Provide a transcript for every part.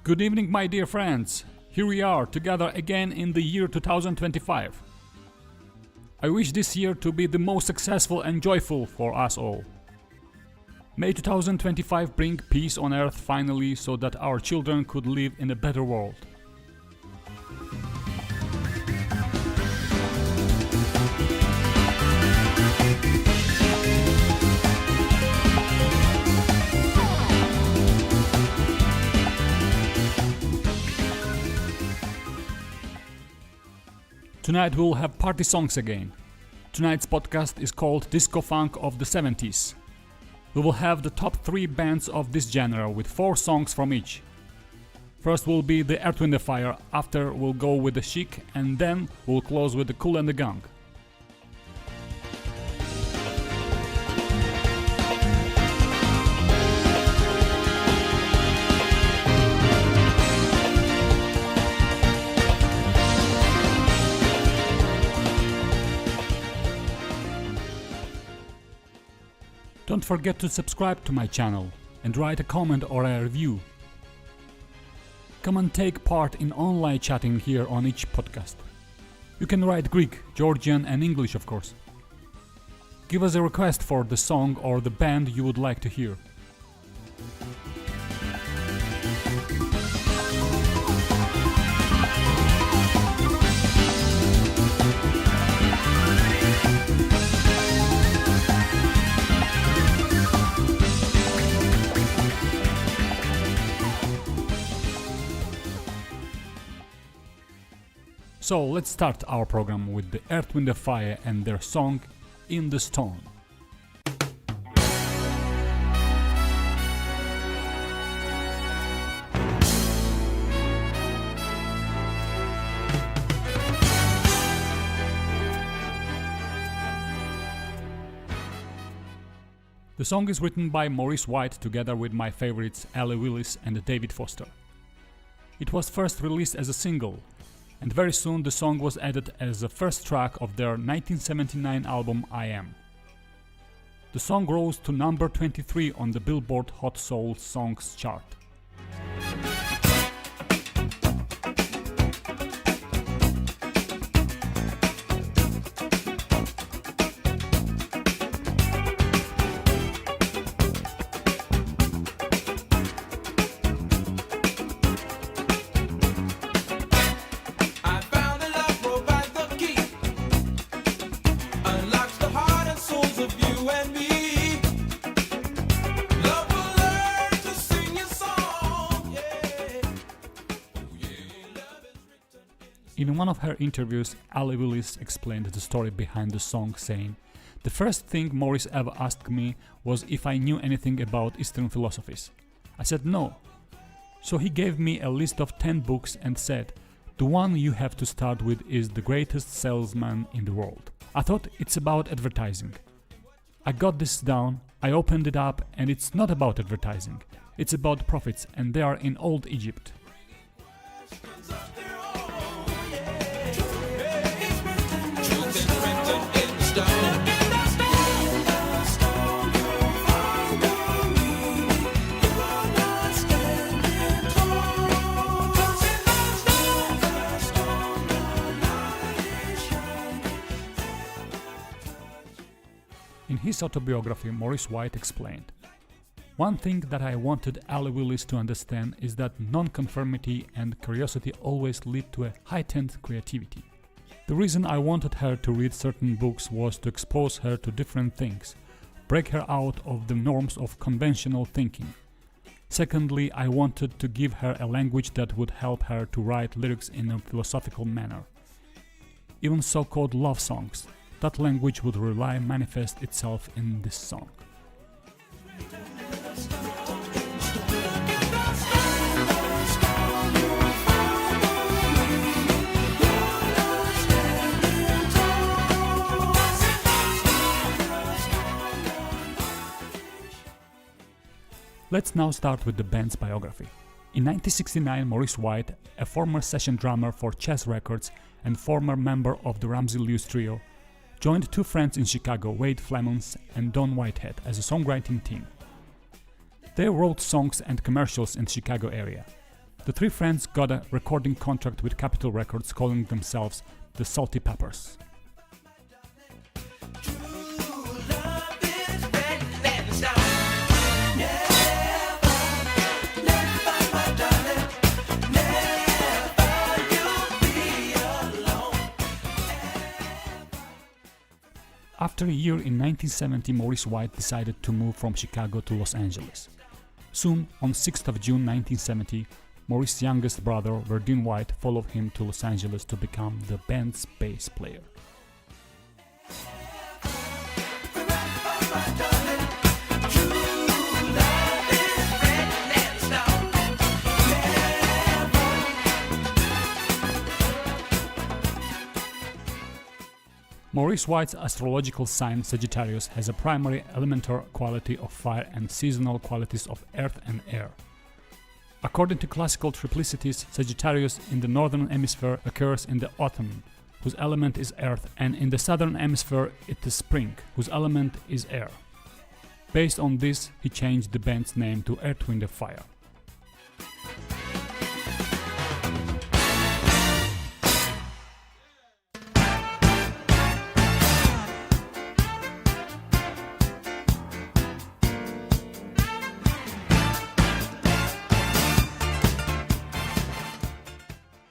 Good evening, my dear friends. Here we are, together again in the year 2025. I wish this year to be the most successful and joyful for us all. May 2025 bring peace on earth finally, so that our children could live in a better world. Tonight we'll have party songs again. Tonight's podcast is called Disco Funk of the 70's. We will have the top 3 bands of this genre with 4 songs from each. First will be the Earth, Wind & Fire, after we'll go with the Chic, and then we'll close with the Kool and the Gang. Don't forget to subscribe to my channel and write a comment or a review. Come and take part in online chatting here on each podcast. You can write Greek, Georgian and English, of course. Give us a request for the song or the band you would like to hear. So let's start our program with the Earth, Wind & Fire and their song In the Stone. The song is written by Maurice White together with my favorites Ali Willis and David Foster. It was first released as a single, and very soon the song was added as the first track of their 1979 album I Am. The song rose to number 23 on the Billboard Hot Soul Songs chart. In one of her interviews, Ali Willis explained the story behind the song, saying, "The first thing Maurice ever asked me was if I knew anything about Eastern philosophies. I said no. So he gave me a list of 10 books and said, 'The one you have to start with is The Greatest Salesman in the World.' I thought it's about advertising. I got this down, I opened it up, and it's not about advertising. It's about profits, and they are in old Egypt." In his autobiography, Maurice White explained, "One thing that I wanted Ali Willis to understand is that non-conformity and curiosity always lead to a heightened creativity. The reason I wanted her to read certain books was to expose her to different things, break her out of the norms of conventional thinking. Secondly, I wanted to give her a language that would help her to write lyrics in a philosophical manner. Even so-called love songs, that language would really manifest itself in this song." Let's now start with the band's biography. In 1969, Maurice White, a former session drummer for Chess Records and former member of the Ramsey Lewis Trio, joined two friends in Chicago, Wade Flemons and Don Whitehead, as a songwriting team. They wrote songs and commercials in the Chicago area. The three friends got a recording contract with Capitol Records, calling themselves the Salty Peppers. After a year in 1970, Maurice White decided to move from Chicago to Los Angeles. Soon, on 6th of June 1970, Maurice's youngest brother, Verdine White, followed him to Los Angeles to become the band's bass player. Maurice White's astrological sign Sagittarius has a primary elemental quality of fire and seasonal qualities of earth and air. According to classical triplicities, Sagittarius in the northern hemisphere occurs in the autumn, whose element is earth, and in the southern hemisphere it is spring, whose element is air. Based on this, he changed the band's name to Earth, Wind & Fire.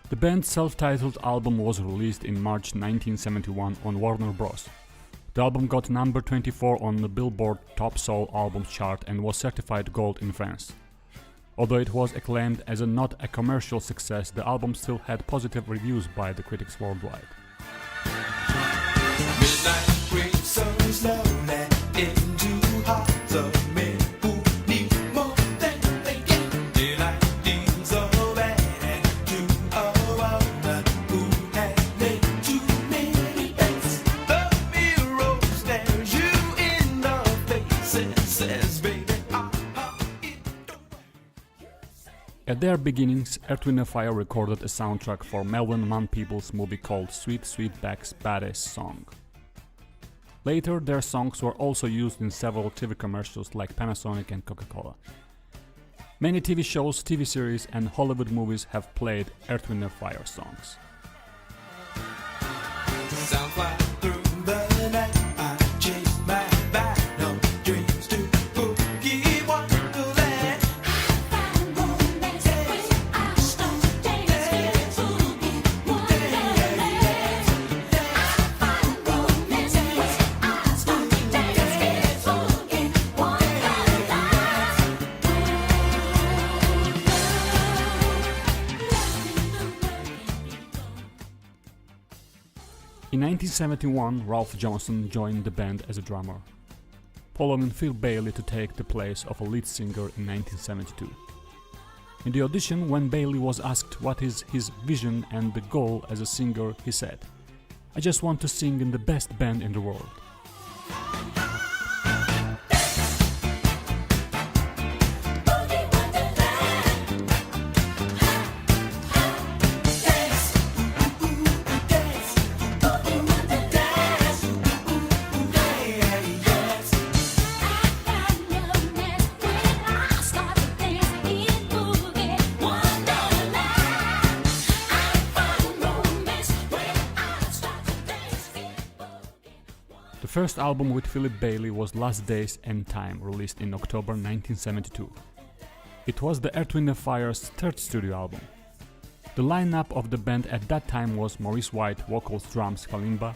The band's self-titled album was released in March 1971 on Warner Bros. The album got number 24 on the Billboard Top Soul Albums chart and was certified gold in France. Although it was acclaimed as not a commercial success, the album still had positive reviews by the critics worldwide. Midnight brings so slowly into hearts of men who need more than they get. Daylight deals so bad to a woman who has made too many bets. The mirror stares you in the face and says, baby, it don't. At their beginnings, Earth, Wind & Fire recorded a soundtrack for Melvin Mann Peebles' movie called Sweet Sweetback's Badass Song. Later, their songs were also used in several TV commercials like Panasonic and Coca-Cola. Many TV shows, TV series, and Hollywood movies have played Earth, Wind & Fire songs. Sound fly through the night. I chase my no dreams to boogie wonderland. Find romance when I start to dance, boogie wonderland. I find romance when I start to dance, boogie wonderland. In 1971, Ralph Johnson joined the band as a drummer, following Phil Bailey to take the place of a lead singer in 1972. In the audition, when Bailey was asked what is his vision and the goal as a singer, he said, "I just want to sing in the best band in the world." Boogie wonderland. Dance, dance, boogie wonderland. Yes. I find romance when I start to dance in boogie wonderland. I find romance when I start to dance in boogie wonderland. The first album with Philip Bailey was Last Days and Time, released in October 1972. It was the Earth, Wind & Fire's third studio album. The lineup of the band at that time was Maurice White, vocals, drums, kalimba;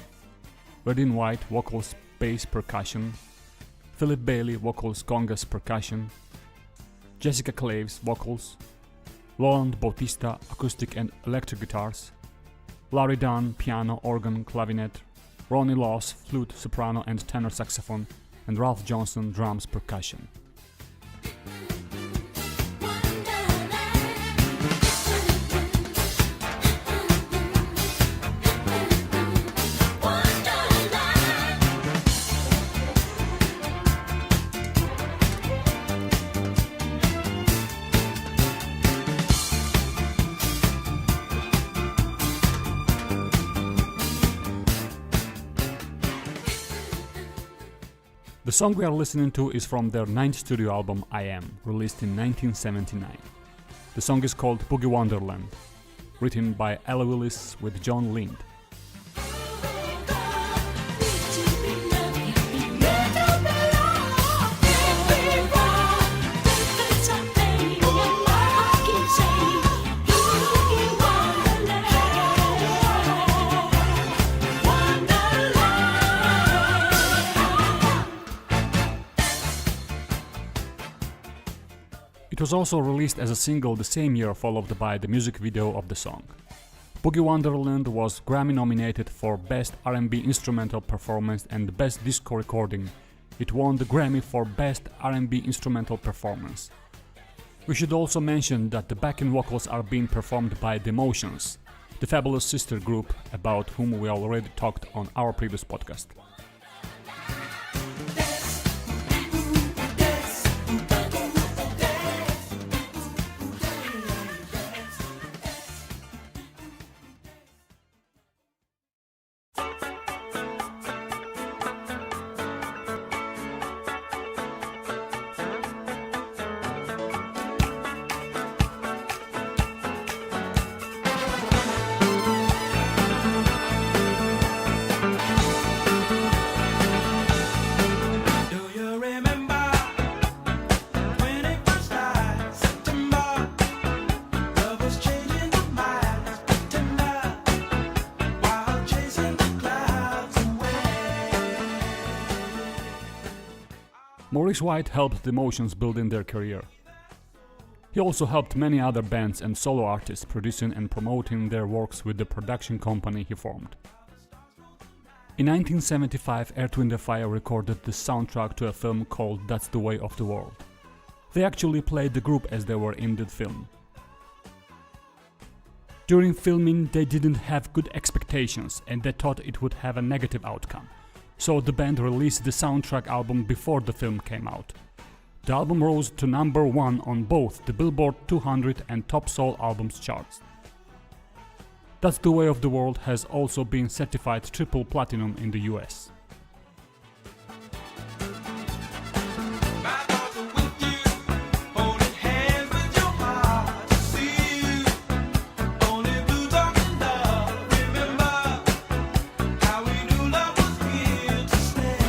Verdine White, vocals, bass, percussion; Philip Bailey, vocals, congas, percussion; Jessica Claves, vocals; Roland Bautista, acoustic and electric guitars; Larry Dunn, piano, organ, clavinet; Ronnie Laws, flute, soprano and tenor saxophone; and Ralph Johnson, drums, percussion. The song we are listening to is from their 9th studio album I Am, released in 1979. The song is called Boogie Wonderland, written by Ella Willis with John Lind. It was also released as a single the same year, followed by the music video of the song. Boogie Wonderland was Grammy nominated for Best R&B Instrumental Performance and Best Disco Recording. It won the Grammy for Best R&B Instrumental Performance. We should also mention that the backing vocals are being performed by The Emotions, the fabulous sister group about whom we already talked on our previous podcast. Do you remember when it first started? September, love was changing the minds, tender, while chasing the clouds away. Maurice White helped The Emotions build in their career. He also helped many other bands and solo artists producing and promoting their works with the production company he formed. In 1975, Earth, Wind & Fire recorded the soundtrack to a film called That's the Way of the World. They actually played the group as they were in the film. During filming, they didn't have good expectations and they thought it would have a negative outcome. So the band released the soundtrack album before the film came out. The album rose to number 1 on both the Billboard 200 and Top Soul Albums charts. That's the Way of the World has also been certified triple platinum in the US. My thoughts are with you, holding hands with your heart to see you. Only blue talking love. Remember how we knew love was here to stay.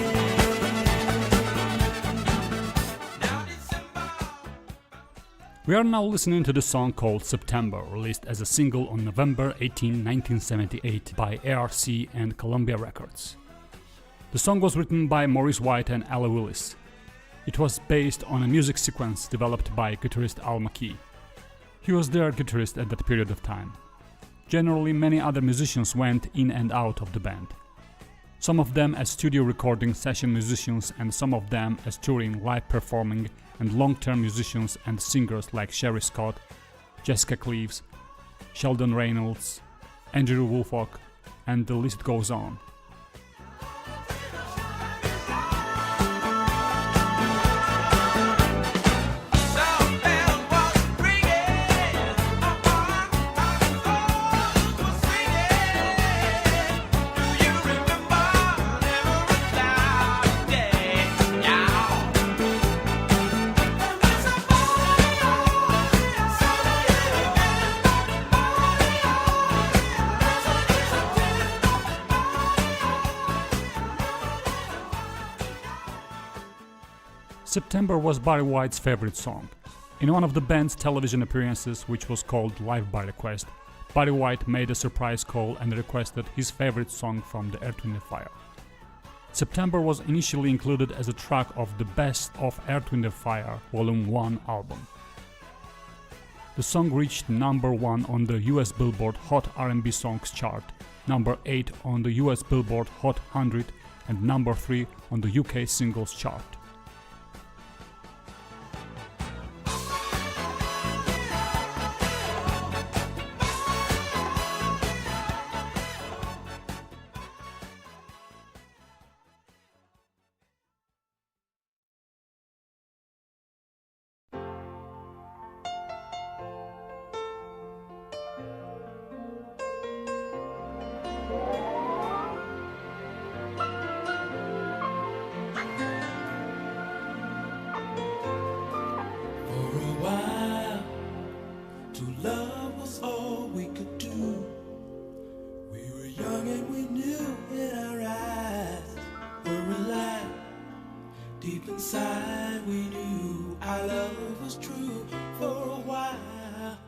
Now December. We are now listening to the song called September, released as a single on November 18, 1978 by ARC and Columbia Records. The song was written by Maurice White and Ella Willis. It was based on a music sequence developed by guitarist Al McKee. He was their guitarist at that period of time. Generally, many other musicians went in and out of the band. Some of them as studio recording session musicians and some of them as touring, live performing and long-term musicians and singers like Sherry Scott, Jessica Cleaves, Sheldon Reynolds, Andrew Woolfolk, and the list goes on. September was Barry White's favorite song. In one of the band's television appearances, which was called Live by Request, Barry White made a surprise call and requested his favorite song from the Earth, Wind & Fire. September was initially included as a track of the Best of Earth, Wind & Fire Volume 1 album. The song reached number 1 on the US Billboard Hot R&B Songs chart, number 8 on the US Billboard Hot 100 and number 3 on the UK Singles chart. Deep inside we knew our love was true. For a while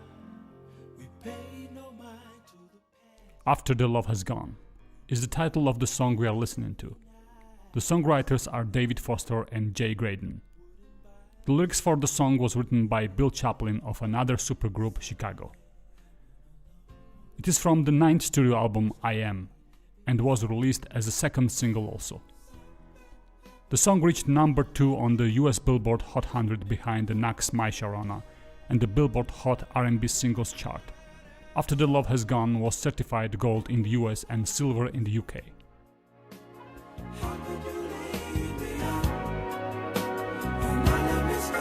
we paid no mind to the past. After the Love Has Gone is the title of the song we are listening to. The songwriters are David Foster and Jay Graydon. The lyrics for the song was written by Bill Chaplin of another supergroup, Chicago. It is from the 9th studio album I Am and was released as a second single also. The song reached number 2 on the US Billboard Hot 100 behind the Nax My Sharona and the Billboard Hot R&B Singles chart. After the Love Has Gone was certified gold in the US and silver in the UK. How could you leave me out and not let me stay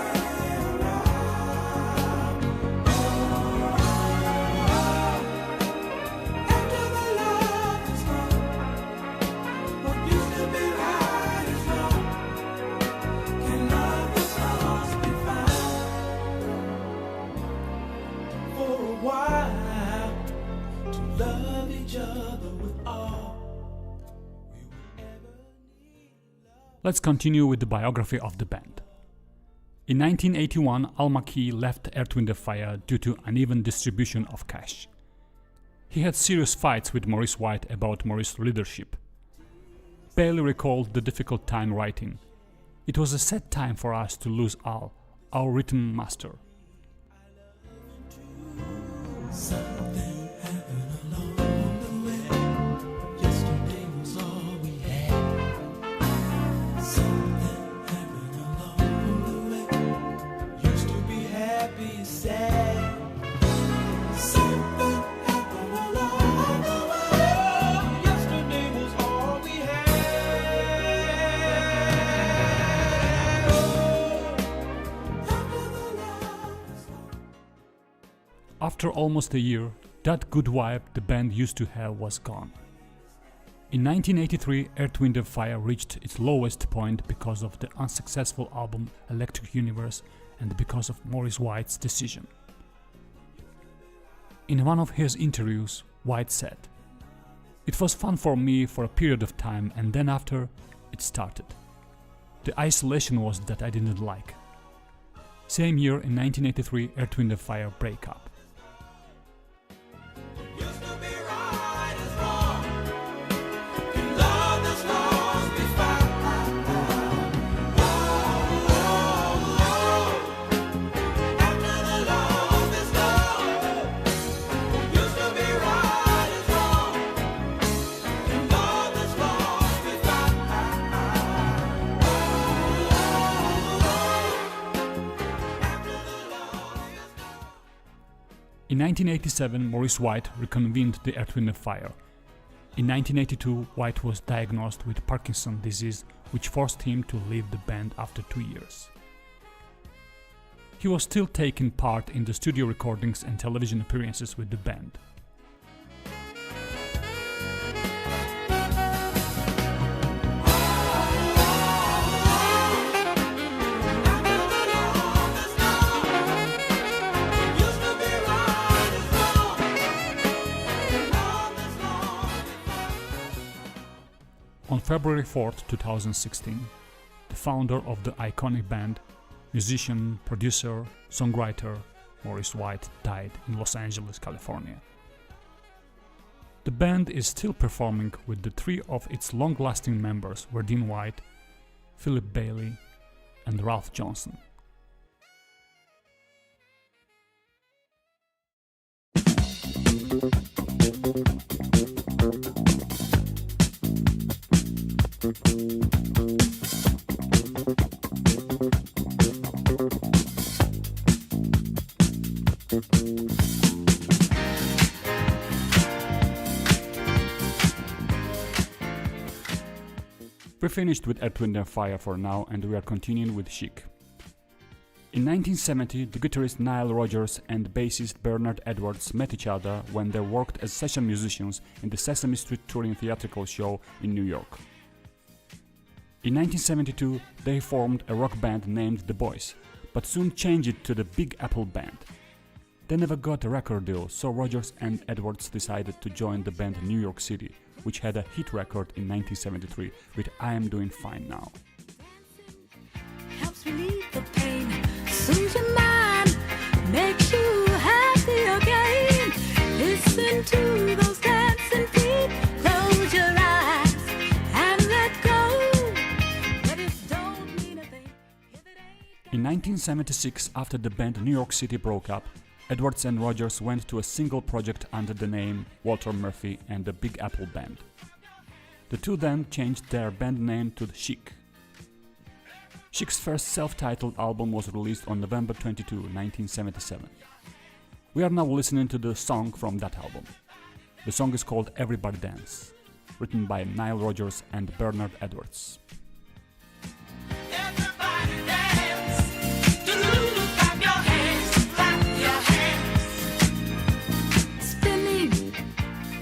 around? After the love is gone, what used to be right is wrong. Can love that's lost be found? For a while, to love each other with all we would ever need. Let's continue with the biography of the band. In 1981, Al McKee left Earth, Wind & Fire due to uneven distribution of cash. He had serious fights with Maurice White about Maurice's leadership. Bailey recalled the difficult time writing. "It was a sad time for us to lose Al, our rhythm master. Something happened along the way. Yesterday was all we had. Something happened along the way. Used to be happy, sad. Something happened along the way. Yesterday was all we had. After the love was gone. After almost a year, that good vibe the band used to have was gone. In 1983, Earth, Wind & Fire reached its lowest point because of the unsuccessful album Electric Universe and because of Maurice White's decision. In one of his interviews, White said, "It was fun for me for a period of time and then after, it started. The isolation was that I didn't like." Same year in 1983, Earth, Wind & Fire break up. Used to be right is wrong. Can love that's lost be found? After the love is gone. Used to be right is wrong. Can love that's lost be found? After the love is gone. In 1987, Maurice White reconvened the Earth, Wind & Fire. In 1982, White was diagnosed with Parkinson's disease, which forced him to leave the band after 2 years. He was still taking part in the studio recordings and television appearances with the band. Used to be right is wrong. Love that's lost. On February 4th, 2016, the founder of the iconic band, musician, producer, songwriter Maurice White died in Los Angeles, California. The band is still performing with the 3 of its long-lasting members, Verdine White, Philip Bailey, and Ralph Johnson. We finished with Earth, Wind & Fire for now and we are continuing with Chic. In 1970, the guitarist Nile Rodgers and bassist Bernard Edwards met each other when they worked as session musicians in the Sesame Street touring theatrical show in New York. In 1972, they formed a rock band named The Boys, but soon changed it to the Big Apple Band. They never got a record deal, so Rodgers and Edwards decided to join the band New York City, which had a hit record in 1973 with I Am Doing Fine Now. Just relieve the pain, soothe your mind, make you happy again. Listen to those dancing feet, close your eyes and let go. But it don't mean a thing if it ain't. In 1976, after the band New York City broke up, Edwards and Rogers went to a single project under the name Walter Murphy and the Big Apple Band. The two then changed their band name to the Chic. Chic's first self-titled album was released on November 22, 1977. We are now listening to the song from that album. The song is called Everybody Dance, written by Nile Rodgers and Bernard Edwards. Everybody dance. Do-do-do-do. Clap your hands. Clap your hands. Spinning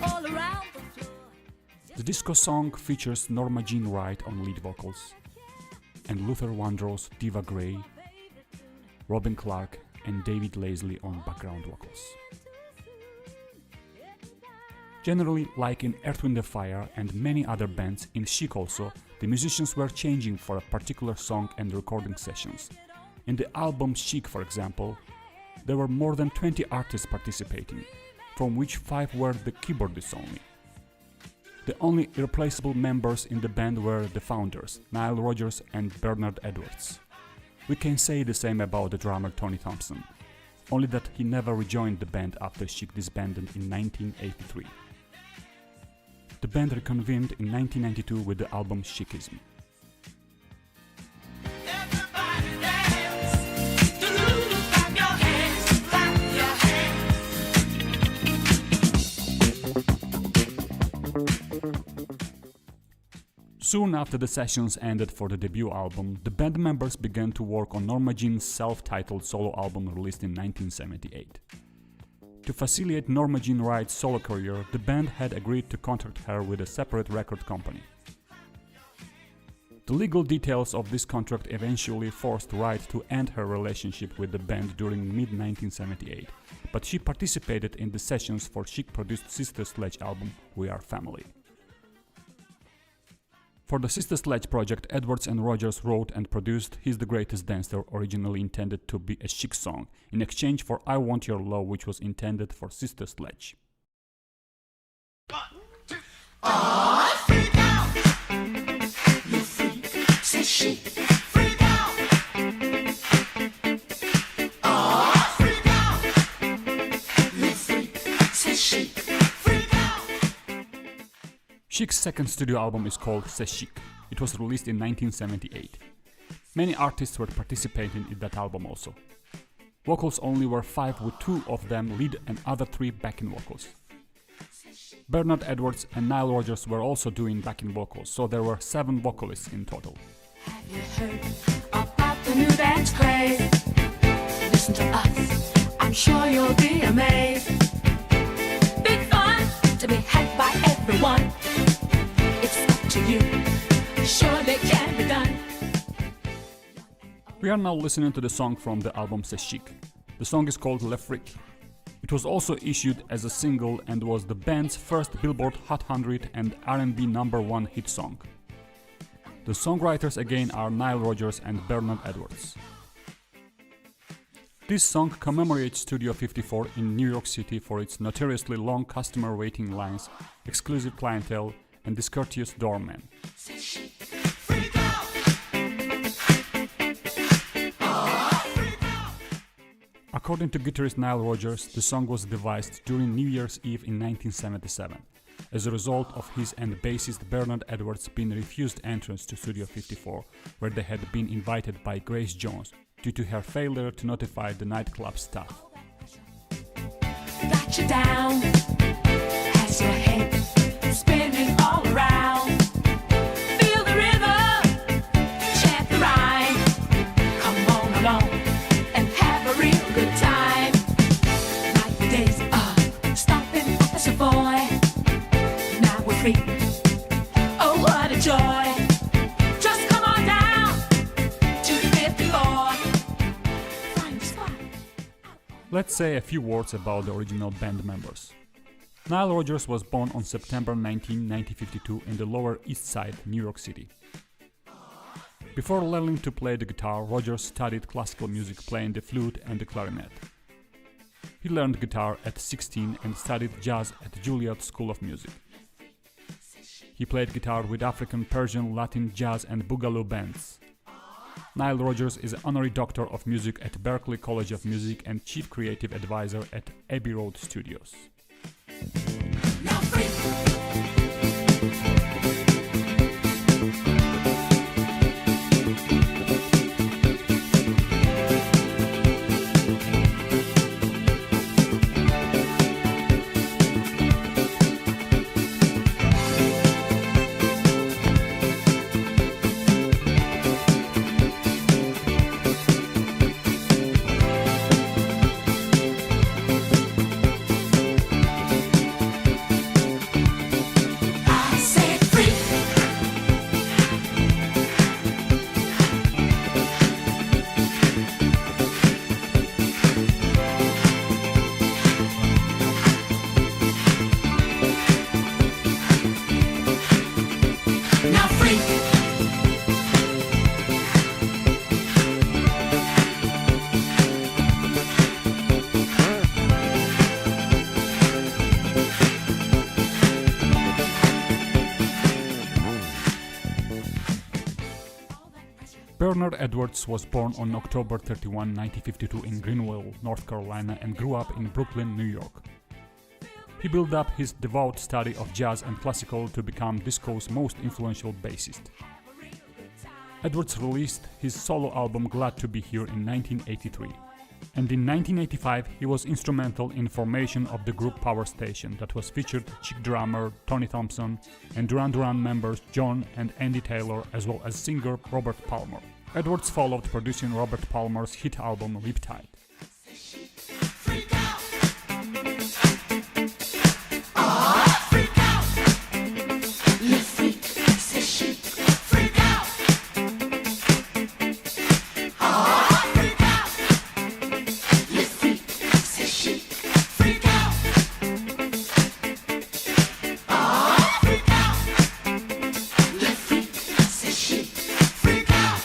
all around the floor. The disco song features Norma Jean Wright on lead vocals, and Luther Vandross, Diva Gray, Robin Clark and David Laisley on background vocals. Generally, like in Earth, Wind & Fire and many other bands, in Chic also, the musicians were changing for a particular song and recording sessions. In the album Chic, for example, there were more than 20 artists participating, from which 5 were the keyboardists only. The only irreplaceable members in the band were the founders, Nile Rodgers and Bernard Edwards. We can say the same about the drummer Tony Thompson, only that he never rejoined the band after Chic disbanded in 1983. The band reconvened in 1992 with the album Chicism. Everybody dance. Do-do-do-do. Clap your hands. Clap your hands. Soon after the sessions ended for the debut album, the band members began to work on Norma Jean's self-titled solo album released in 1978. To facilitate Norma Jean Wright's solo career, the band had agreed to contract her with a separate record company. The legal details of this contract eventually forced Wright to end her relationship with the band during mid-1978, but she participated in the sessions for Chic-produced Sister Sledge album We Are Family. For the Sister Sledge project, Edwards and Rogers wrote and produced He's the Greatest Dancer, originally intended to be a Chic song, in exchange for I Want Your Love, which was intended for Sister Sledge. Freak out. You freak. Say she. Freak out. Freak out. You freak. Say she. Freak out. Chic's second studio album is called C'est Chic. It was released in 1978. Many artists were participating in that album also. Vocals only were 5, with 2 of them lead and other 3 backing vocals. Bernard Edwards and Nile Rodgers were also doing backing vocals, so there were 7 vocalists in total. Have you heard about the new dance craze? Listen to us, I'm sure you'll be amazed. Big fun to be had by everyone. It's up to you, surely can be done. We are now listening to the song from the album C'est Chic. The song is called Le Fric. It was also issued as a single and was the band's first Billboard Hot 100 and R&B #1 hit song. The songwriters again are Nile Rodgers and Bernard Edwards. This song commemorates Studio 54 in New York City for its notoriously long customer waiting lines, exclusive clientele, and discourteous doormen. Freak out. According to guitarist Nile Rodgers, the song was devised during New Year's Eve in 1977, as a result of his and bassist Bernard Edwards being refused entrance to Studio 54, where they had been invited by Grace Jones due to her failure to notify the nightclub staff. Got you down, has your head spinning all around. Feel the rhythm, chant the rhyme. Come on along and have a real good time. Like the days of stomping up as a boy. Now we're free. Oh, what a joy. Just come on down to 54. Find the spot. Let's say a few words about the original band members. Nile Rodgers was born on September 19, 1952 in the Lower East Side, New York City. Before learning to play the guitar, Rogers studied classical music playing the flute and the clarinet. He learned guitar at 16 and studied jazz at Juilliard School of Music. He played guitar with African, Persian, Latin, jazz and boogaloo bands. Nile Rodgers is an honorary doctor of music at Berklee College of Music and chief creative advisor at Abbey Road Studios. Now free. I said free. Now free. Bernard Edwards was born on October 31, 1952 in Greenville, North Carolina and grew up in Brooklyn, New York. He built up his devout study of jazz and classical to become disco's most influential bassist. Edwards released his solo album Glad to Be Here in 1983. And in 1985 he was instrumental in formation of the group Power Station that was featured Chick drummer Tony Thompson and Duran Duran members John and Andy Taylor as well as singer Robert Palmer. Edwards followed producing Robert Palmer's hit album Riptide. Freak out. Ah, freak out. Le freak, c'est chic. Freak out. Ah, freak out. Le freak, c'est chic. Freak out. Ah, freak out. Le freak, c'est chic. Freak out.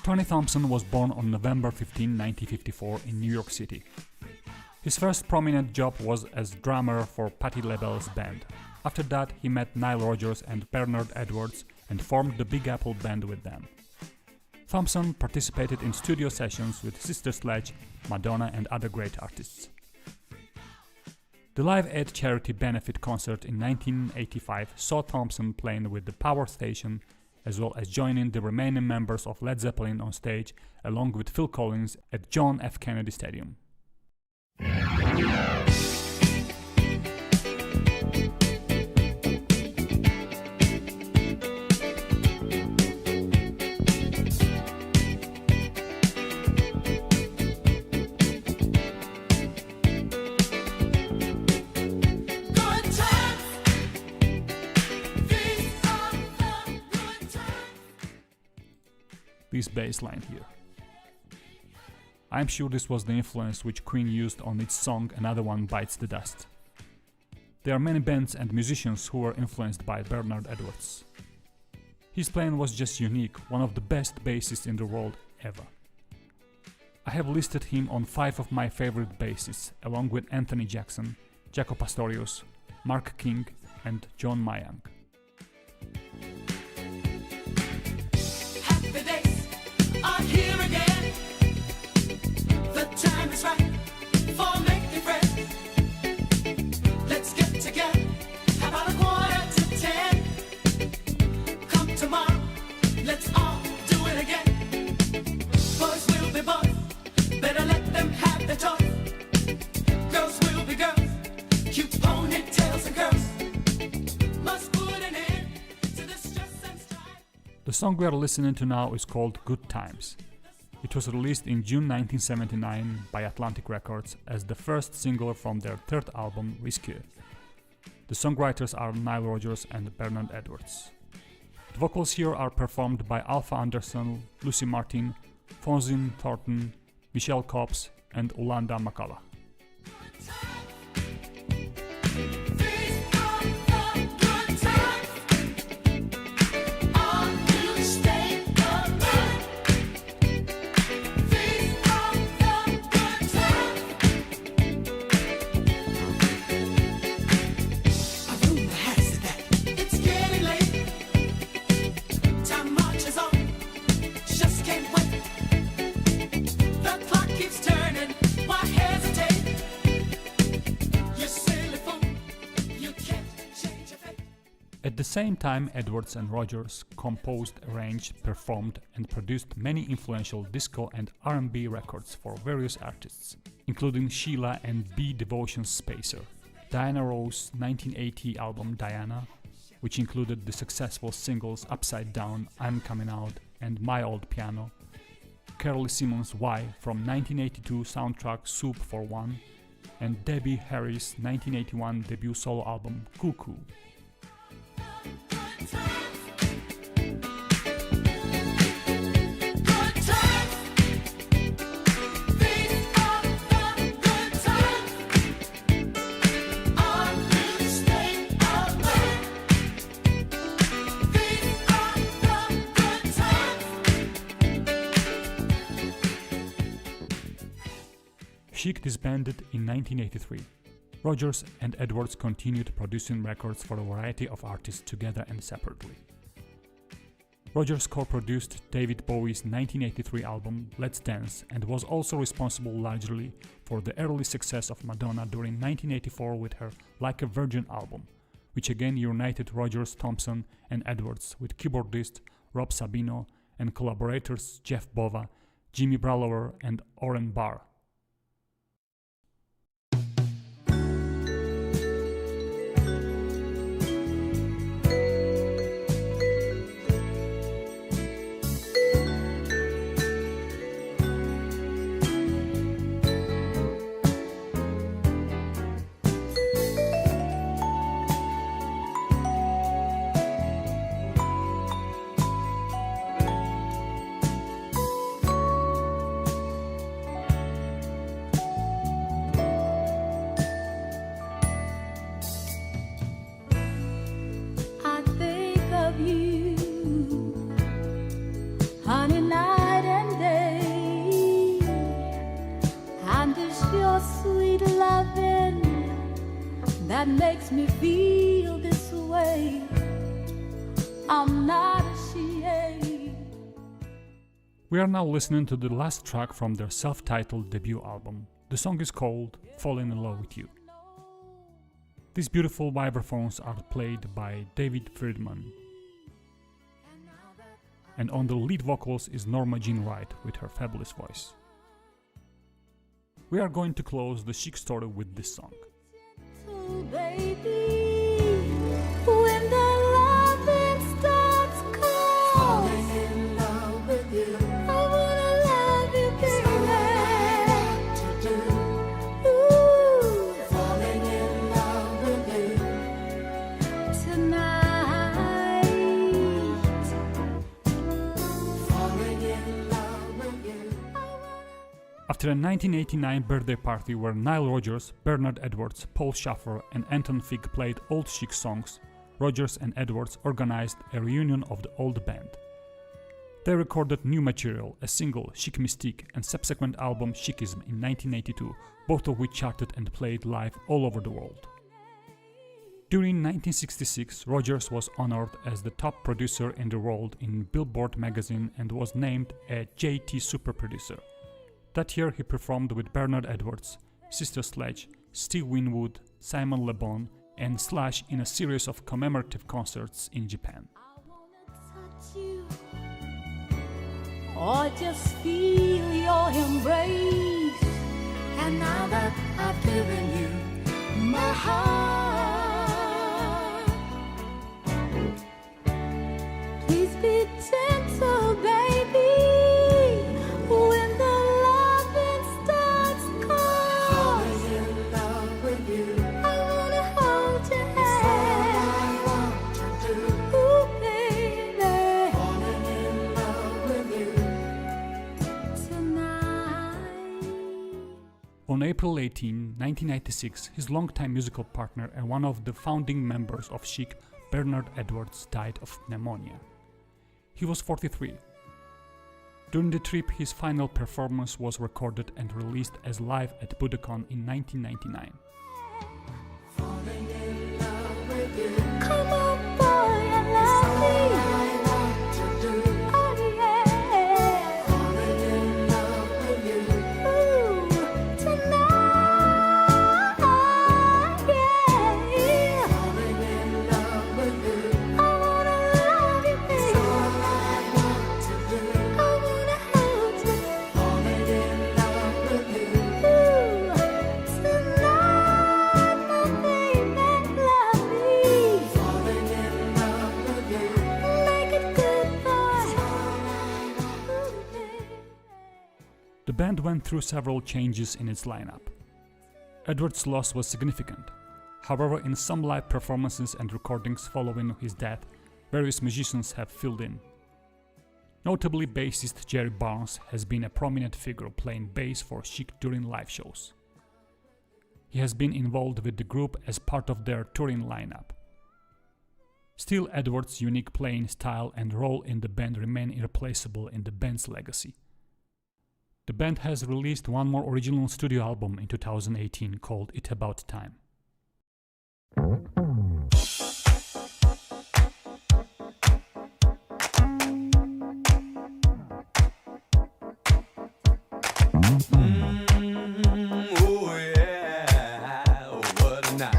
Tony Thompson was born on November 15, 1954 in New York City. His first prominent job was as drummer for Patti LaBelle's band. After that, he met Nile Rodgers and Bernard Edwards and formed the Big Apple Band with them. Thompson participated in studio sessions with Sister Sledge, Madonna and other great artists. The Live Aid charity benefit concert in 1985 saw Thompson playing with the Power Station as well as joining the remaining members of Led Zeppelin on stage along with Phil Collins at John F. Kennedy Stadium. Good times. These are the good times. This bass line here. I'm sure this was the influence which Queen used on its song Another One Bites the Dust. There are many bands and musicians who were influenced by Bernard Edwards. His playing was just unique, one of the best bassists in the world ever. I have listed him on 5 of my favorite bassists, along with Anthony Jackson, Jaco Pastorius, Mark King and John Mayang. Happy days are here again. The time is right for making friends. Let's get together. How about 9:45? Come tomorrow. Let's all do it again. Boys will be boys. Better let them have their choice. Girls will be girls. Cute ponytails and curls. Must put an end to the stress and strife. The song we are listening to now is called Good Times. It was released in June 1979 by Atlantic Records as the first single from their third album, Rescue. The songwriters are Nile Rodgers and Bernard Edwards. The vocals here are performed by Alpha Anderson, Lucy Martin, Fonzine Thornton, Michelle Cobbs, and Ulanda Makala. These are the good times. same time, Edwards and Rogers composed, arranged, performed, and produced many influential disco and R&B records for various artists, including Sheila and B. Devotion's Spacer, Diana Ross's 1980 album Diana, which included the successful singles Upside Down, I'm Coming Out, and My Old Piano, Carly Simon's Why from 1982 soundtrack Soup for One, and Debbie Harry's 1981 debut solo album Cuckoo. Chic disbanded in 1983. Rogers and Edwards continued producing records for a variety of artists together and separately. Rogers co-produced David Bowie's 1983 album Let's Dance and was also responsible largely for the early success of Madonna during 1984 with her Like a Virgin album, which again united Rogers, Thompson and Edwards with keyboardist Rob Sabino and collaborators Jeff Bova, Jimmy Bralower and Oren Barr. I think of you, honey, night and day, and it's your sweet loving that makes me feel this way. I'm not ashamed. We are now listening to the last track from their self-titled debut album. The song is called Falling in Love with You. These beautiful vibraphones are played by David Friedman. And on the lead vocals is Norma Jean Wright with her fabulous voice. We are going to close the Chic story with this song. Oh, baby, when the loving starts calling in love with you, I wanna love you, baby. So to do, ooh, falling in love with you tonight. Falling in love with you. After a 1989 birthday party where Nile Rodgers, Bernard Edwards, Paul Shaffer and Anton Fig played old Chic songs, Rodgers and Edwards organized a reunion of the old band. They recorded new material, a single, Chic Mystique, and subsequent album Chicism in 1982, both of which charted and played live all over the world. During 1966, Rodgers was honored as the top producer in the world in Billboard magazine and was named a JT Super Producer. That year he performed with Bernard Edwards, Sister Sledge, Steve Winwood, Simon Le Bon, and Slash in a series of commemorative concerts in Japan. Touch you, or just feel your embrace. And now that I've given you my heart, please be gentle, baby. When the loving starts calling in love with you, I wanna hold your hand. That's all I want to do. Ooh, baby, falling in love with you tonight. On April 18, 1996, his longtime musical partner and one of the founding members of Chic, Bernard Edwards, died of pneumonia. He was 43. During the trip, his final performance was recorded and released as live at Budokan in 1999. Falling in love with you. Come on, boy, and love me. I want to do. Oh, yeah. Falling in love with you. Ooh, tonight, yeah. Falling in love with you. I The band went through several changes in its lineup. Edward's loss was significant. However, in some live performances and recordings following his death, various musicians have filled in. Notably, bassist Jerry Barnes has been a prominent figure playing bass for Chic during live shows. He has been involved with the group as part of their touring lineup. Still, Edward's unique playing style and role in the band remain irreplaceable in the band's legacy. The band has released one more original studio album in 2018 called It About Time. Oh yeah, what a night.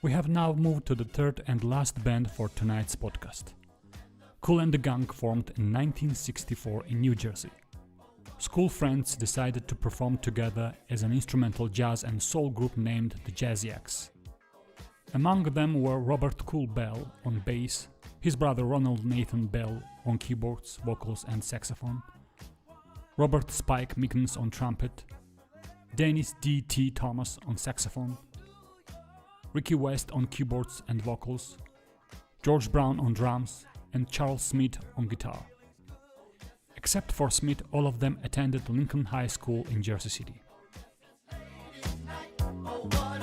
We have now moved to the third and last band for tonight's podcast. Kool and the Gang formed in 1964 in New Jersey. School friends decided to perform together as an instrumental jazz and soul group named the Jazziacs. Among them were Robert Kool Bell on bass, his brother Ronald Nathan Bell on keyboards, vocals and saxophone, Robert Spike Mickens on trumpet, Dennis D.T. Thomas on saxophone, Ricky West on keyboards and vocals, George Brown on drums, and Charles Smith on guitar. Except for Smith, all of them attended Lincoln High School in Jersey City. Oh, what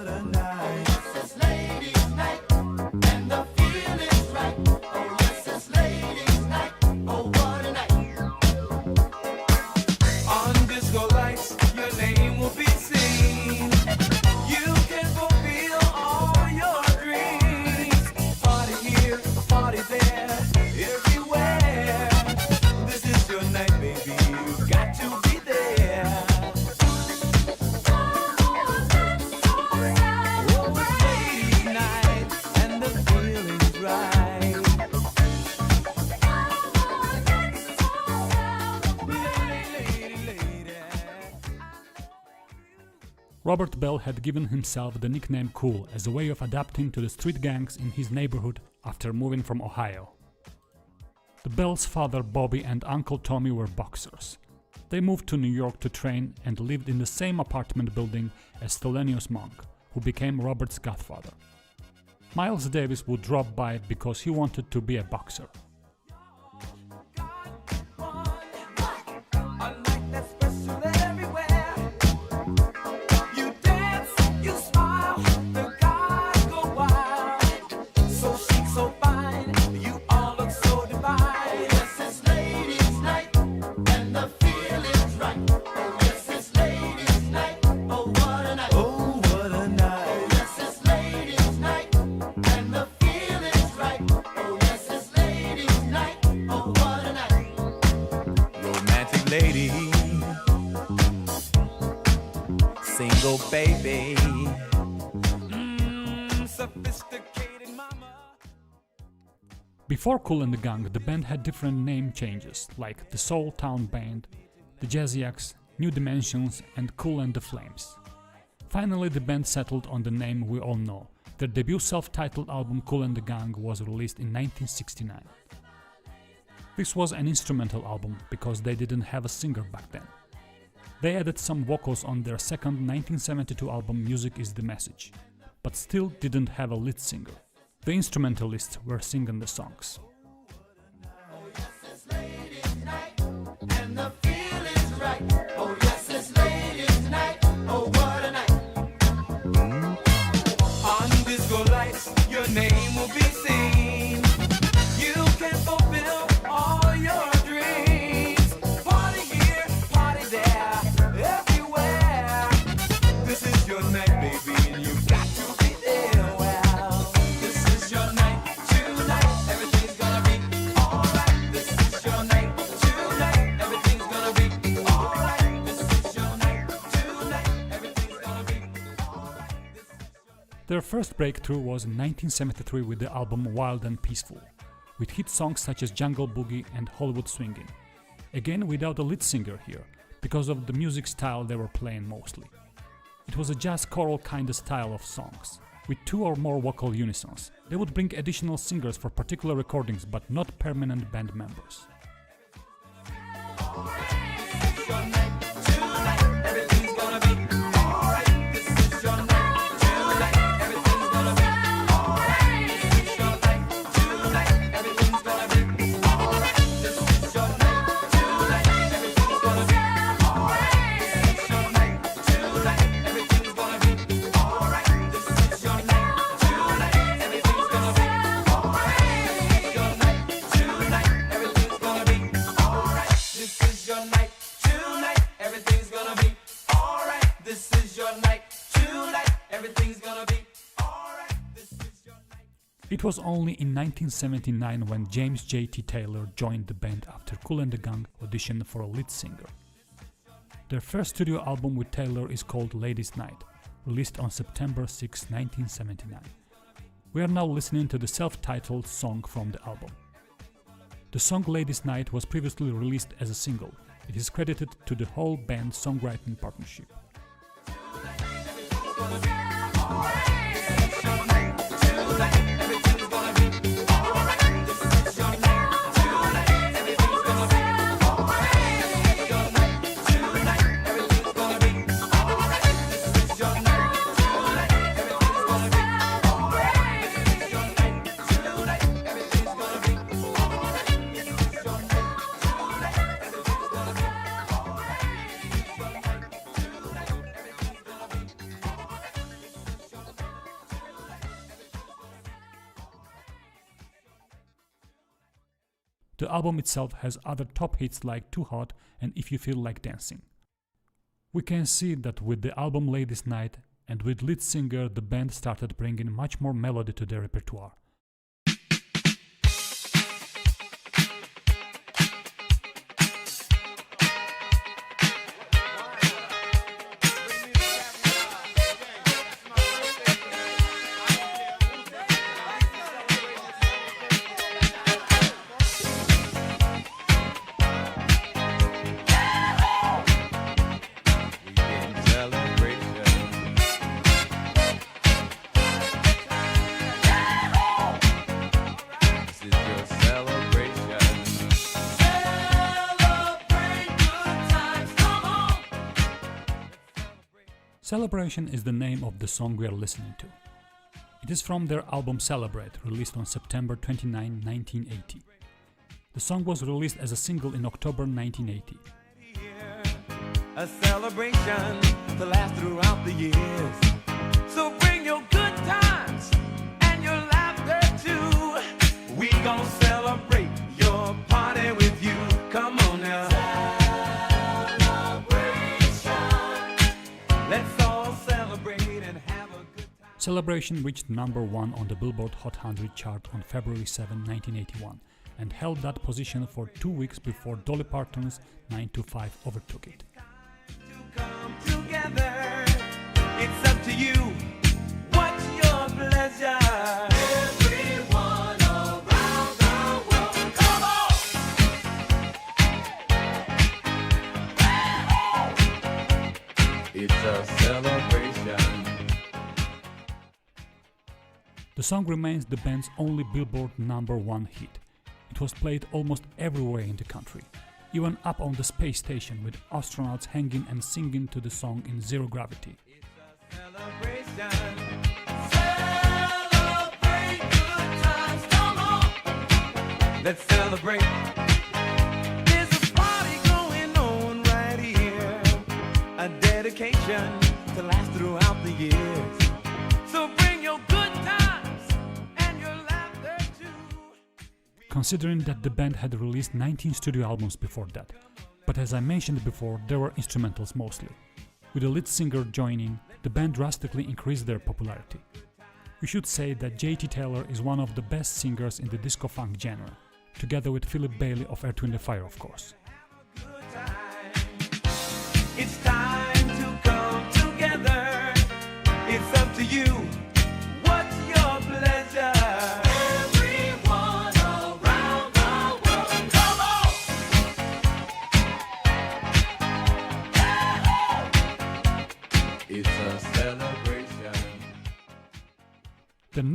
a night. It's ladies' night, and the feeling's right. Oh, yes, it's ladies' night. Oh, what a night. On disco lights, your name will be seen. You can fulfill all your dreams. Party here, party there, everywhere. This is your night, baby. You've got to be there. Robert Bell had given himself the nickname Kool as a way of adapting to the street gangs in his neighborhood after moving from Ohio. The Bells' father Bobby and Uncle Tommy were boxers. They moved to New York to train and lived in the same apartment building as Thelonious Monk, who became Robert's godfather. Miles Davis would drop by because he wanted to be a boxer. Lady, single baby, sophisticated mama. Before Kool and the Gang, the band had different name changes, like the Soul Town Band, the Jazziacs, New Dimensions, and Kool and the Flames. Finally, the band settled on the name we all know. Their debut self-titled album Kool and the Gang was released in 1969. This was an instrumental album because they didn't have a singer back then. They added some vocals on their second 1972 album Music is the Message, but still didn't have a lead singer. The instrumentalists were singing the songs. On disco lights, your name will be seen. You can fulfill all your dreams. Party here, party there, everywhere. This is your night, baby, and you've got to be there. Well, this is your night tonight. Everything's gonna be alright. This is your night tonight. Everything's gonna be alright. This is your night tonight. Everything's gonna be alright. Their first breakthrough was in 1973 with the album Wild and Peaceful. with hit songs such as Jungle Boogie and Hollywood Swingin'. Again, without a lead singer here, because of the music style they were playing mostly. It was a jazz choral kind of style of songs, with 2 or more vocal unisons. They would bring additional singers for particular recordings, but not permanent band members. It was only in 1979 when James J.T. Taylor joined the band after Kool and the Gang auditioned for a lead singer. Their first studio album with Taylor is called Ladies' Night, released on September 6, 1979. We are now listening to the self-titled song from the album. The song Ladies' Night was previously released as a single. It is credited to the whole band's songwriting partnership. The album itself has other top hits like Too Hot and If You Feel Like Dancing. We can see that with the album Ladies' Night and with lead singer, the band started bringing much more melody to their repertoire. Celebration is the name of the song we are listening to. It is from their album Celebrate, released on September 29, 1980. The song was released as a single in October 1980. A celebration to last throughout the years. So bring your good times and your laughter too. We gon' celebrate your party with you. Come on now. Let's all celebrate and have a good time. Celebration reached number 1 on the Billboard Hot 100 chart on February 7, 1981, and held that position for 2 weeks before Dolly Parton's 9 to 5 overtook it. To come together, it's up to you. What's your pleasure? Everyone around the world, come on! It's a celebration. The song remains the band's only Billboard number 1 hit. It was played almost everywhere in the country, even up on the space station with astronauts hanging and singing to the song in zero gravity. It's a celebration. Celebrate good times, come on! Let's celebrate. There's a party going on right here. A dedication to last throughout the years. So bring your good times and your laughter too. Considering that the band had released 19 studio albums before that, but as I mentioned before, they were instrumentals mostly. With a lead singer joining, the band drastically increased their popularity. We should say that J.T. Taylor is one of the best singers in the disco-funk genre, together with Philip Bailey of Earth, Wind & Fire, of course. Good time. It's time to come together. It's up to you. What's your pleasure? Everyone around.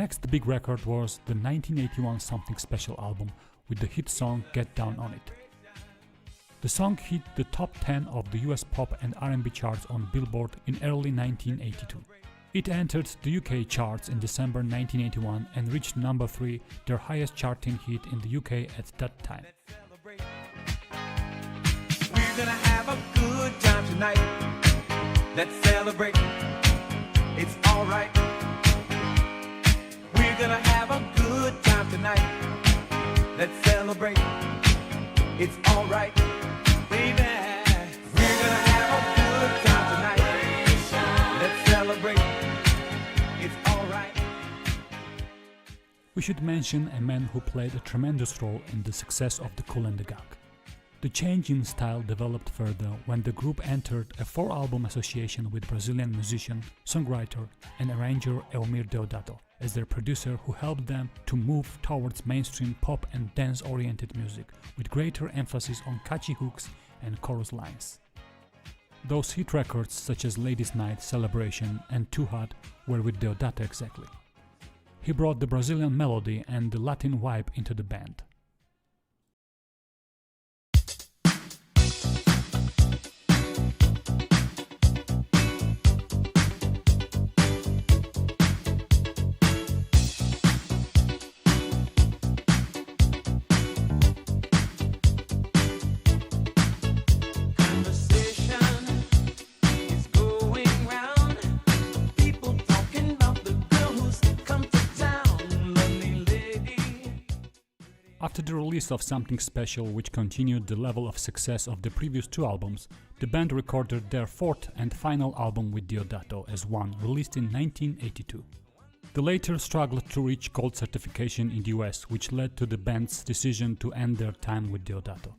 next big record was the 1981 Something Special album with the hit song Get Down On It. The song hit the top 10 of the US pop and R&B charts on Billboard in early 1982. It entered the UK charts in December 1981 and reached number 3, their highest charting hit in the UK at that time. We're gonna have a good time tonight. Let's celebrate. It's alright. We're gonna have a good time tonight. Let's celebrate. It's alright. Baby, we're gonna have a good time tonight. Let's celebrate. It's alright. We should mention a man who played a tremendous role in the success of the Kool and the Gang. The change in style developed further when the group entered a 4-album association with Brazilian musician, songwriter and arranger Elmir Deodato as their producer, who helped them to move towards mainstream pop and dance-oriented music with greater emphasis on catchy hooks and chorus lines. Those hit records such as Ladies' Night, Celebration and Too Hot were with Deodato exactly. He brought the Brazilian melody and the Latin vibe into the band. After the release of Something Special, which continued the level of success of the previous 2 albums, the band recorded their 4th and final album with Deodato as one, released in 1982. The latter struggled to reach gold certification in the US, which led to the band's decision to end their time with Deodato.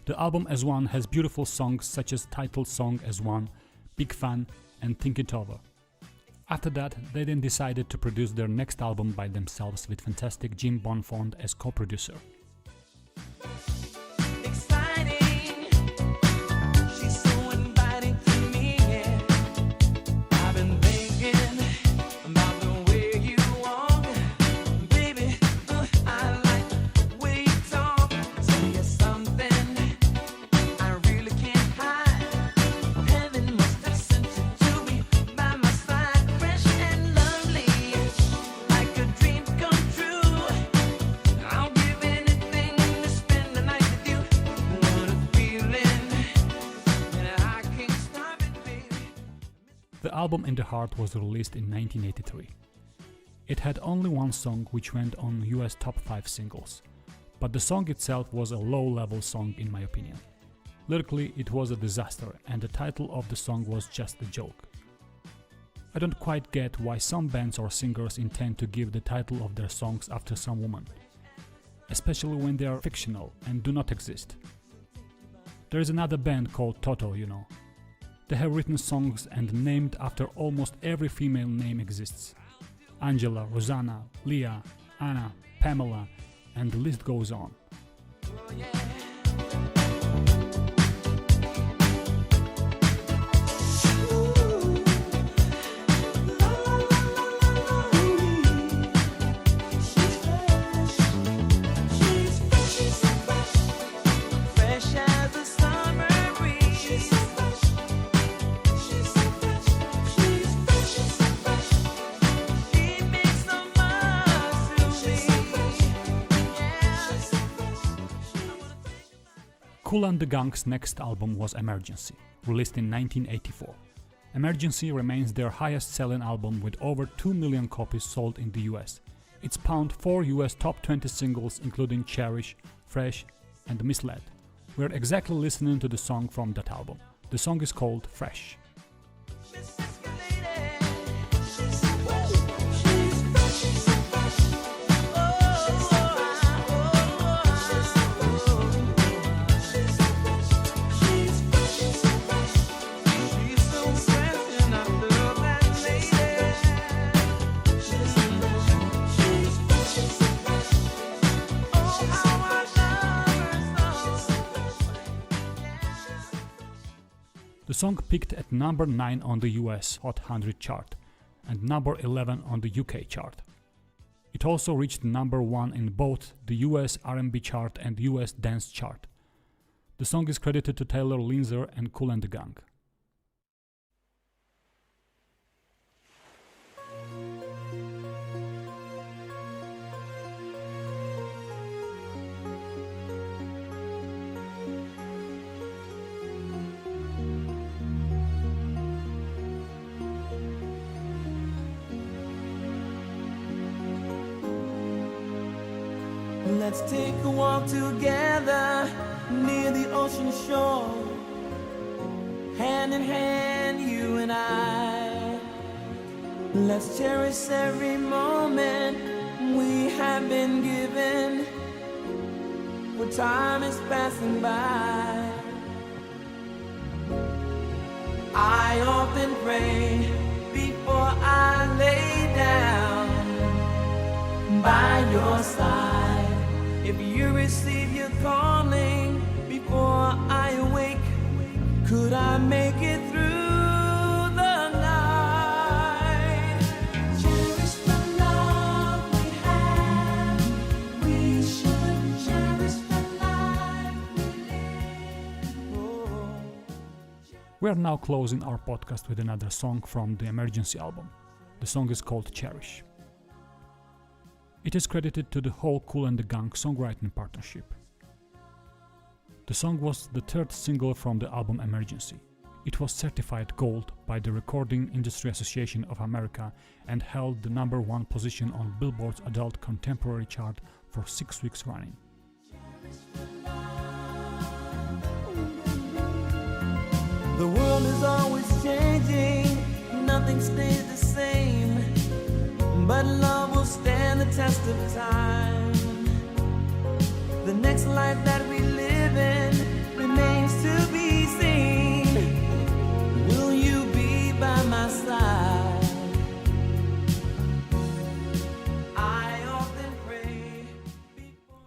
The album as one has beautiful songs such as title song as one, Big Fan and Think It Over. After that, they then decided to produce their next album by themselves with fantastic Jim Bonfond as co-producer. The album In the Heart was released in 1983. It had only one song which went on US top 5 singles, but the song itself was a low-level song in my opinion. Lyrically, it was a disaster and the title of the song was just a joke. I don't quite get why some bands or singers intend to give the title of their songs after some woman, especially when they are fictional and do not exist. There is another band called Toto, you know. They have written songs and named after almost every female name exists. Angela, Rosanna, Leah, Anna, Pamela, and the list goes on. Kool and the Gang's next album was Emergency, released in 1984. Emergency remains their highest-selling album with over 2 million copies sold in the US. It spawned 4 US top 20 singles including Cherish, Fresh and Misled. We're exactly listening to the song from that album. The song is called Fresh. The song peaked at number 9 on the US Hot 100 chart and number 11 on the UK chart. It also reached number 1 in both the US R&B chart and US dance chart. The song is credited to Taylor Linzer and Kool and the Gang. Let's take a walk together near the ocean shore, hand in hand, you and I. Let's cherish every moment we have been given, for time is passing by. I often pray before I lay down by your side. If you receive your calling before I awake, could I make it through the night? Cherish the love we have. We should cherish the life we live. Oh. We are now closing our podcast with another song from the Emergency album. The song is called Cherish. It is credited to the whole Kool and the Gang songwriting partnership. The song was the third single from the album Emergency. It was certified gold by the Recording Industry Association of America and held the number 1 position on Billboard's Adult Contemporary chart for 6 weeks running. The world is always changing, nothing stays the same, but love will stand the test of time. The next life that we live in remains to be seen. Will you be by my side? I often pray.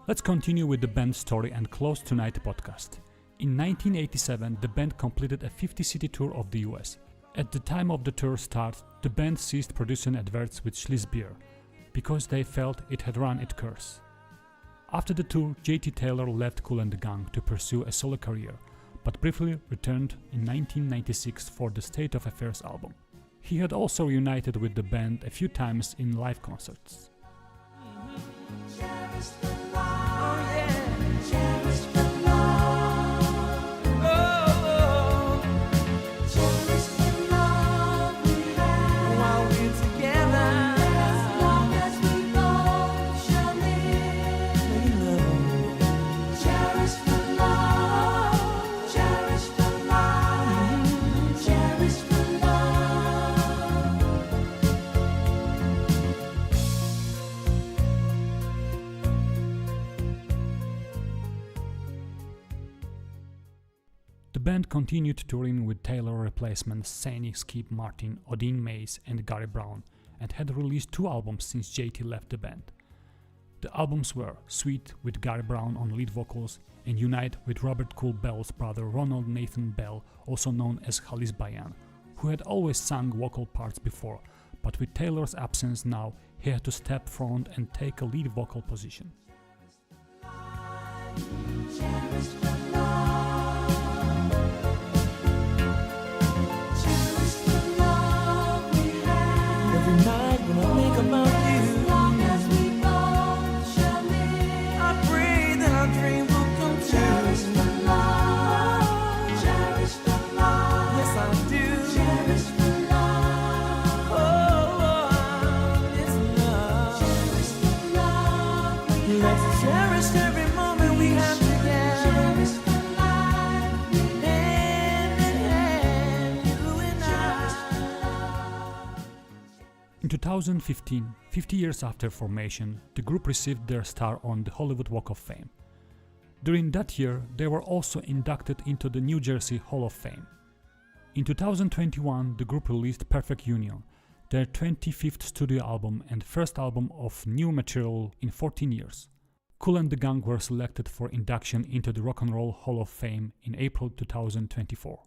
Let's continue with the band's story and close tonight's podcast. In 1987, the band completed a 50-city tour of the US. At the time of the tour start, the band ceased producing adverts with Schlitz beer because they felt it had run its course. After the tour, J.T. Taylor left Kool and the Gang to pursue a solo career, but briefly returned in 1996 for the State of Affairs album. He had also reunited with the band a few times in live concerts. Cherish the love. Oh yeah. Cherish the love. Oh. Cherish the love we have while we're together. As long as we both shall live. Cherish the love. Cherish the love. Cherish the love. The band continued touring with Taylor replacements Saney, Skip Martin, Odin Mays and Gary Brown, and had released 2 albums since JT left the band. The albums were Sweet with Gary Brown on lead vocals and Unite with Robert Kool Bell's brother Ronald Nathan Bell, also known as Khalis Bayan, who had always sung vocal parts before, but with Taylor's absence now, he had to step front and take a lead vocal position. Cherish the love. Cherish the love we have. Every night when I think about you, as long as we both shall live, I pray that our dream will come true. Cherish the love. Cherish the love. Yes, I do. Cherish the love. Oh, it's love. Cherish the love. Let's cherish every moment we have together. Cherish the life we live. Hand in hand, you and I. In 2015, 50 years after formation, the group received their star on the Hollywood Walk of Fame. During that year, they were also inducted into the New Jersey Hall of Fame. In 2021, the group released Perfect Union, their 25th studio album and first album of new material in 14 years. Kool and the Gang were selected for induction into the Rock and Roll Hall of Fame in April 2024.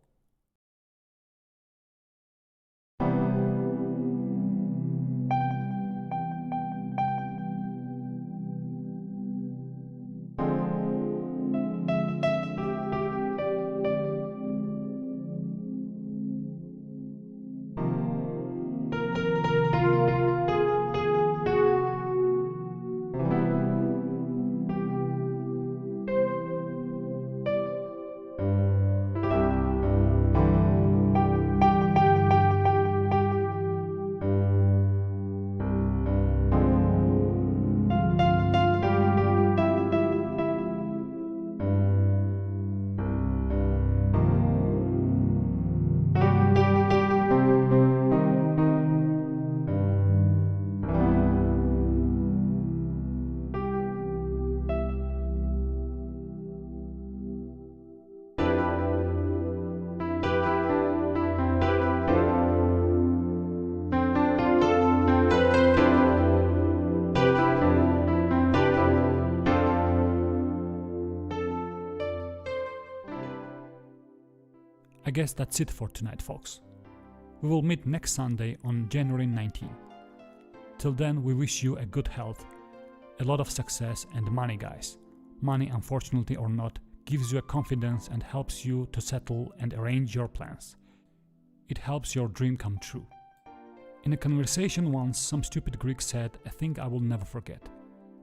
I guess that's it for tonight, folks. We will meet next Sunday on January 19. Till then, we wish you a good health, a lot of success and money, guys. Money, unfortunately or not, gives you a confidence and helps you to settle and arrange your plans. It helps your dream come true. In a conversation once, some stupid Greek said a thing I will never forget.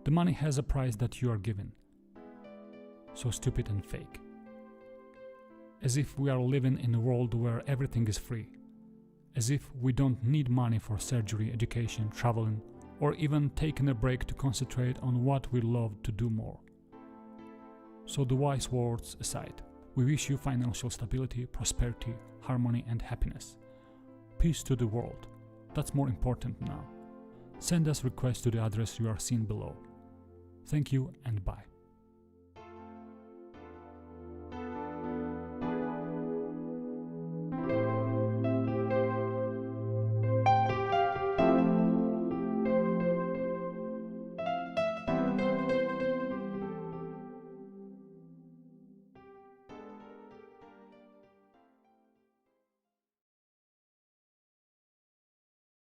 The money has a price that you are given. So stupid and fake. As if we are living in a world where everything is free. As if we don't need money for surgery, education, traveling, or even taking a break to concentrate on what we love to do more. So the wise words aside, we wish you financial stability, prosperity, harmony and happiness. Peace to the world. That's more important now. Send us requests to the address you are seeing below. Thank you and bye.